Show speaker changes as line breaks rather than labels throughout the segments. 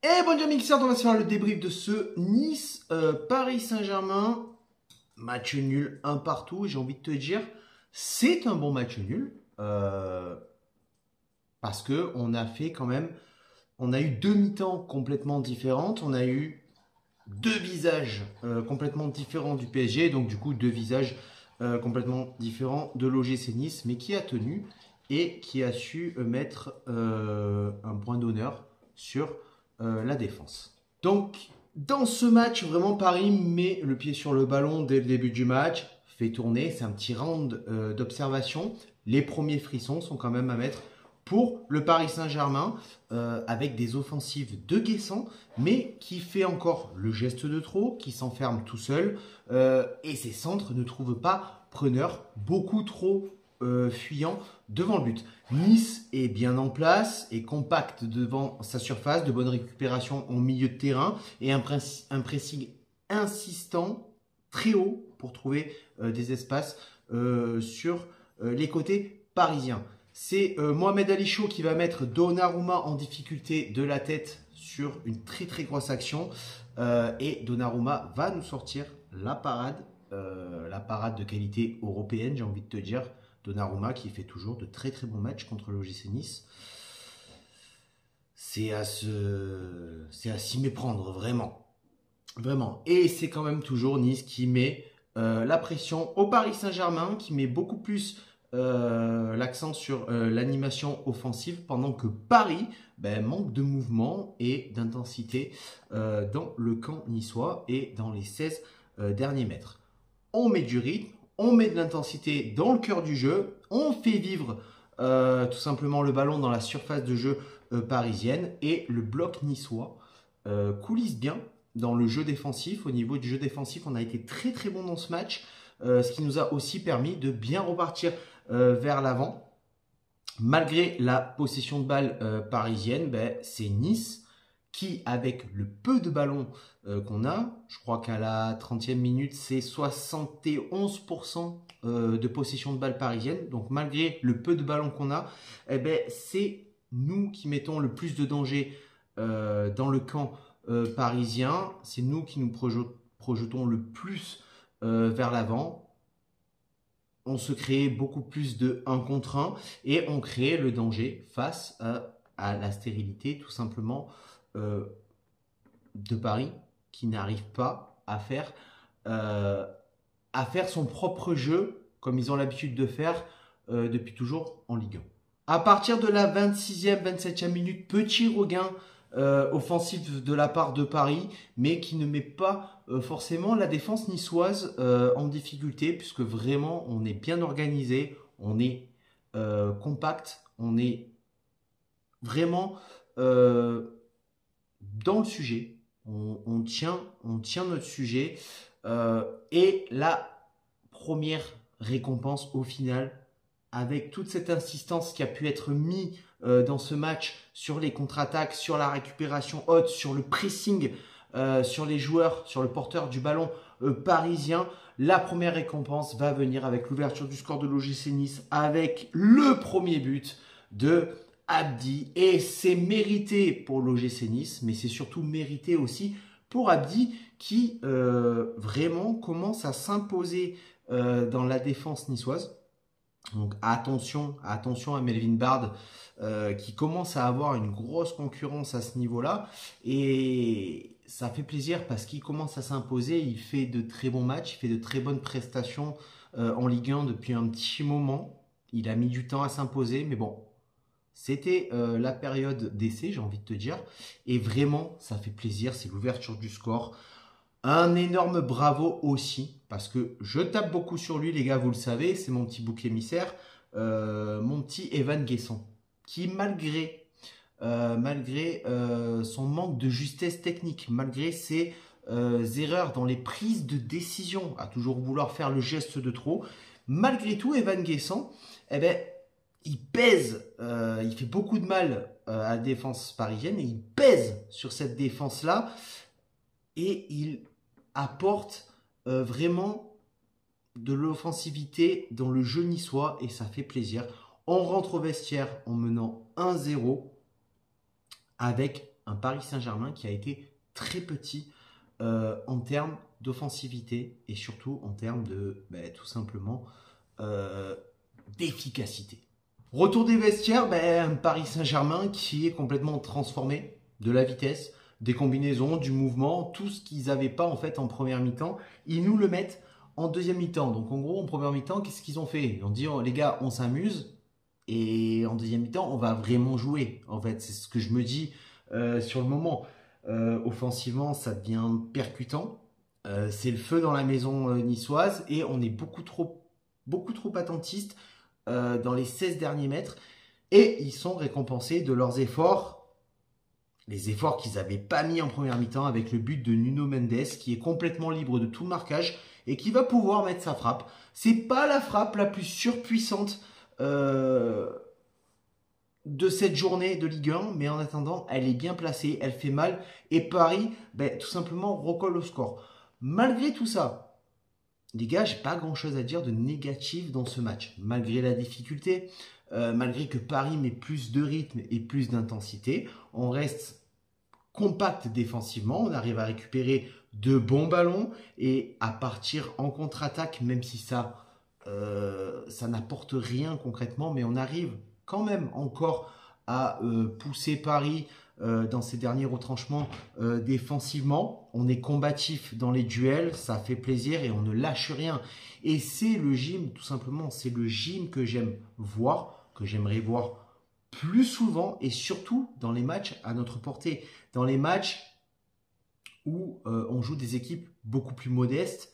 Et bonjour mixeur, on va se faire le débrief de ce Nice Paris Saint-Germain. Match nul, un partout. J'ai envie de te dire, c'est un bon match nul. Parce que on a fait quand même, on a eu deux mi-temps complètement différentes. On a eu deux visages complètement différents du PSG. Donc du coup, deux visages complètement différents de l'OGC Nice. Mais qui a tenu et qui a su mettre un point d'honneur sur la défense. Donc, dans ce match, vraiment, Paris met le pied sur le ballon dès le début du match, fait tourner, c'est un petit round d'observation. Les premiers frissons sont quand même à mettre pour le Paris Saint-Germain, avec des offensives de Guessant, mais qui fait encore le geste de trop, qui s'enferme tout seul, et ses centres ne trouvent pas preneur, beaucoup trop fuyant devant le but. Nice est bien en place, est compact devant sa surface, de bonnes récupérations au milieu de terrain et un pressing insistant très haut pour trouver des espaces sur les côtés parisiens. C'est Mohamed Ali Chaud qui va mettre Donnarumma en difficulté de la tête sur une très grosse action et Donnarumma va nous sortir la parade de qualité européenne, j'ai envie de te dire. Donnarumma qui fait toujours de très bons matchs contre l'OGC Nice. C'est à s'y méprendre, vraiment. Vraiment. Et c'est quand même toujours Nice qui met la pression au Paris Saint-Germain, qui met beaucoup plus l'accent sur l'animation offensive, pendant que Paris manque de mouvement et d'intensité dans le camp niçois et dans les 16 derniers mètres. On met du rythme, on met de l'intensité dans le cœur du jeu, on fait vivre tout simplement le ballon dans la surface de jeu parisienne, et le bloc niçois coulisse bien dans le jeu défensif. Au niveau du jeu défensif, on a été très bon dans ce match, ce qui nous a aussi permis de bien repartir vers l'avant. Malgré la possession de balle parisienne, c'est Nice qui, avec le peu de ballons qu'on a, je crois qu'à la 30e minute, c'est 71% de possession de balle parisienne. Donc malgré le peu de ballons qu'on a, c'est nous qui mettons le plus de danger dans le camp parisien. C'est nous qui nous projetons le plus vers l'avant. On se crée beaucoup plus de 1 contre 1 et on crée le danger face à la stérilité tout simplement de Paris, qui n'arrive pas à faire son propre jeu comme ils ont l'habitude de faire depuis toujours en Ligue 1. À partir de la 26e, 27e minute, petit regain offensif de la part de Paris, mais qui ne met pas forcément la défense niçoise en difficulté, puisque vraiment on est bien organisé, on est compact, on est vraiment dans le sujet, on tient notre sujet, et la première récompense au final, avec toute cette insistance qui a pu être mise dans ce match sur les contre-attaques, sur la récupération haute, sur le pressing, sur les joueurs, sur le porteur du ballon parisien. La première récompense va venir avec l'ouverture du score de l'OGC Nice, avec le premier but de Abdi. Et c'est mérité pour l'OGC Nice, mais c'est surtout mérité aussi pour Abdi, qui vraiment commence à s'imposer dans la défense niçoise. Donc attention à Melvin Bard qui commence à avoir une grosse concurrence à ce niveau-là, et ça fait plaisir parce qu'il commence à s'imposer. Il fait de très bons matchs, il fait de très bonnes prestations en Ligue 1 depuis un petit moment. Il a mis du temps à s'imposer, mais bon, c'était la période d'essai, j'ai envie de te dire, et vraiment ça fait plaisir. C'est l'ouverture du score. Un énorme bravo aussi, parce que je tape beaucoup sur lui, les gars, vous le savez, c'est mon petit bouc émissaire, mon petit Evan Guessant, qui malgré son manque de justesse technique, malgré ses erreurs dans les prises de décision, à toujours vouloir faire le geste de trop, malgré tout, Evan Guessant, il pèse, il fait beaucoup de mal à la défense parisienne, et il pèse sur cette défense-là, et il apporte vraiment de l'offensivité dans le jeu niçois, et ça fait plaisir. On rentre au vestiaire en menant 1-0 avec un Paris Saint-Germain qui a été très petit en termes d'offensivité et surtout en termes de, tout simplement, d'efficacité. Retour des vestiaires, un Paris Saint-Germain qui est complètement transformé, de la vitesse, des combinaisons, du mouvement, tout ce qu'ils n'avaient pas en fait en première mi-temps, ils nous le mettent en deuxième mi-temps. Donc en gros, en première mi-temps, qu'est-ce qu'ils ont fait? Ils ont dit, oh, les gars, on s'amuse, et en deuxième mi-temps, on va vraiment jouer. En fait, c'est ce que je me dis sur le moment. Offensivement, ça devient percutant. C'est le feu dans la maison niçoise et on est beaucoup trop attentiste dans les 16 derniers mètres. Et ils sont récompensés de leurs efforts, les efforts qu'ils n'avaient pas mis en première mi-temps avec le but de Nuno Mendes qui est complètement libre de tout marquage et qui va pouvoir mettre sa frappe. C'est pas la frappe la plus surpuissante de cette journée de Ligue 1, mais en attendant, elle est bien placée, elle fait mal, et Paris, tout simplement, recolle au score. Malgré tout ça, les gars, j'ai pas grand-chose à dire de négatif dans ce match. Malgré la difficulté, malgré que Paris met plus de rythme et plus d'intensité, on reste compact défensivement, on arrive à récupérer de bons ballons, et à partir en contre-attaque, même si ça n'apporte rien concrètement, mais on arrive quand même encore à pousser Paris dans ces derniers retranchements défensivement. On est combatif dans les duels, ça fait plaisir et on ne lâche rien. Et c'est le gym, tout simplement, c'est le gym que j'aime voir, que j'aimerais voir plus souvent et surtout dans les matchs à notre portée. Dans les matchs où on joue des équipes beaucoup plus modestes,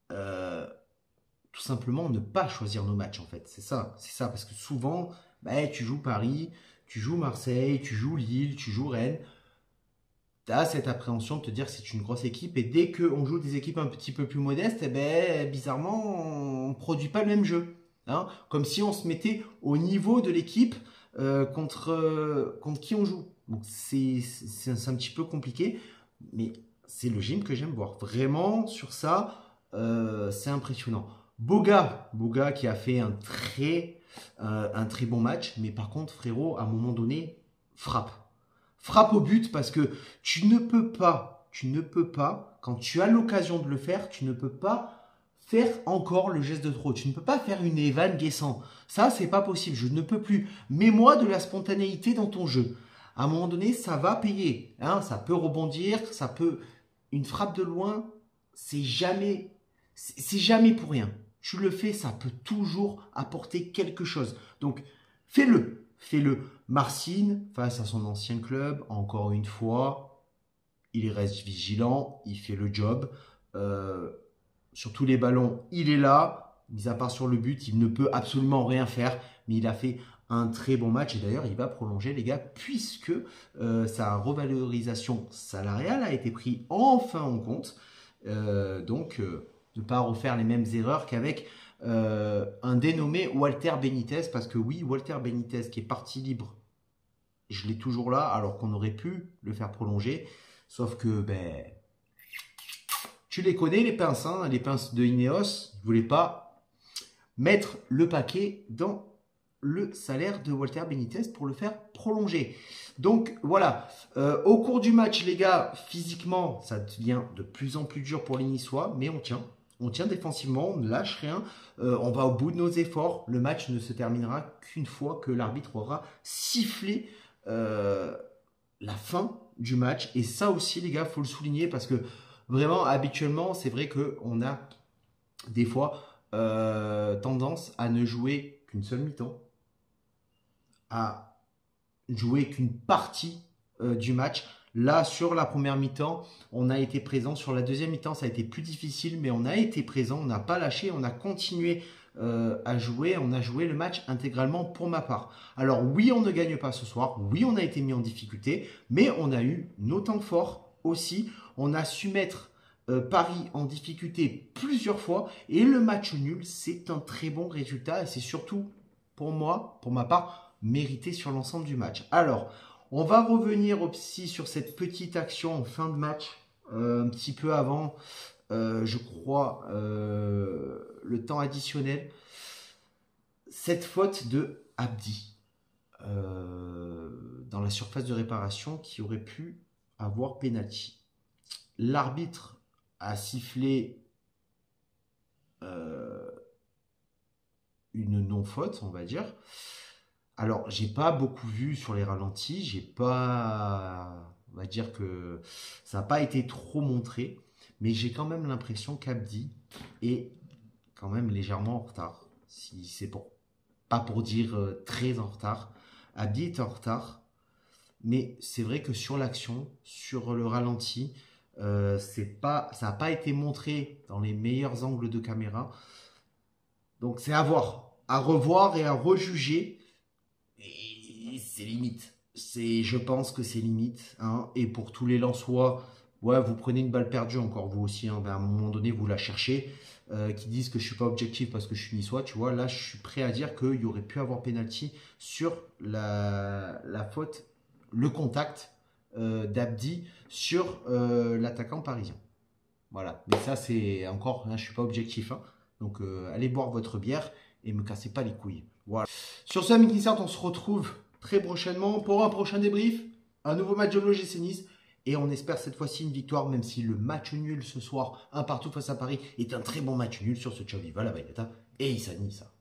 tout simplement ne pas choisir nos matchs en fait. C'est ça, parce que souvent, tu joues Paris, tu joues Marseille, tu joues Lille, tu joues Rennes. Tu as cette appréhension de te dire que c'est une grosse équipe et dès qu'on joue des équipes un petit peu plus modestes, bizarrement, on ne produit pas le même jeu. Hein, comme si on se mettait au niveau de l'équipe contre qui on joue. Donc c'est un petit peu compliqué, mais c'est le gym que j'aime voir. Vraiment, sur ça, c'est impressionnant. Boga qui a fait un très bon match, mais par contre, frérot, à un moment donné, frappe au but parce que tu ne peux pas, quand tu as l'occasion de le faire, tu ne peux pas faire encore le geste de trop. Tu ne peux pas faire une Evan Guessant. Ça, c'est pas possible. Je ne peux plus. Mets-moi de la spontanéité dans ton jeu. À un moment donné, ça va payer. Hein, ça peut rebondir, ça peut. Une frappe de loin, c'est jamais pour rien. Tu le fais, ça peut toujours apporter quelque chose. Donc, fais-le. Marcin, face à son ancien club, encore une fois, il reste vigilant, il fait le job. Sur tous les ballons, il est là. Mis à part sur le but, il ne peut absolument rien faire. Mais il a fait un très bon match. Et d'ailleurs, il va prolonger, les gars, puisque sa revalorisation salariale a été prise enfin en compte. Donc, ne pas refaire les mêmes erreurs qu'avec un dénommé Walter Benitez. Parce que oui, Walter Benitez qui est parti libre, je l'ai toujours là, alors qu'on aurait pu le faire prolonger. Sauf que, tu les connais, les pinces, hein, les pinces de Ineos. Je ne voulais pas mettre le paquet dans le salaire de Walter Benitez pour le faire prolonger. Donc voilà, au cours du match, les gars, physiquement, ça devient de plus en plus dur pour les Niçois, mais on tient. On tient défensivement, on ne lâche rien, on va au bout de nos efforts. Le match ne se terminera qu'une fois que l'arbitre aura sifflé la fin du match. Et ça aussi, les gars, il faut le souligner parce que vraiment, habituellement, c'est vrai qu'on a des fois tendance à ne jouer qu'une seule mi-temps, à jouer qu'une partie du match. Là, sur la première mi-temps, on a été présent. Sur la deuxième mi-temps, ça a été plus difficile, mais on a été présent, on n'a pas lâché, on a continué à jouer. On a joué le match intégralement pour ma part. Alors oui, on ne gagne pas ce soir. Oui, on a été mis en difficulté, mais on a eu nos temps forts aussi. On a su mettre Paris en difficulté plusieurs fois. Et le match nul, c'est un très bon résultat. Et c'est surtout, pour moi, pour ma part, mérité sur l'ensemble du match. Alors, on va revenir aussi sur cette petite action en fin de match, un petit peu avant, je crois, le temps additionnel. Cette faute de Abdi. dans la surface de réparation qui aurait pu avoir pénalty. L'arbitre a sifflé une non-faute, on va dire. Alors, j'ai pas beaucoup vu sur les ralentis, j'ai pas, on va dire que ça n'a pas été trop montré, mais j'ai quand même l'impression qu'Abdi est quand même légèrement en retard. Si c'est pas pour dire très en retard. Abdi est en retard, mais c'est vrai que sur l'action, sur le ralenti, ça n'a pas été montré dans les meilleurs angles de caméra. Donc c'est à voir, à revoir et à rejuger. Et c'est limite. Je pense que c'est limite. Hein. Et pour tous les Lensois, ouais, vous prenez une balle perdue, encore vous aussi. Hein, ben à un moment donné, vous la cherchez. Qui disent que je suis pas objectif parce que je suis niçois, tu vois. Là, je suis prêt à dire qu'il y aurait pu avoir penalty sur la faute, le contact d'Abdi sur l'attaquant parisien. Voilà. Mais ça, c'est encore, là, je suis pas objectif. Hein. Donc, allez boire votre bière et me cassez pas les couilles. Voilà. Sur ce, amis on se retrouve très prochainement pour un prochain débrief, un nouveau match de l'OGC Nice. Et on espère cette fois-ci une victoire, même si le match nul ce soir, un partout face à Paris, est un très bon match nul sur ce Ciao Viva la Baïneta et Issa Nissa.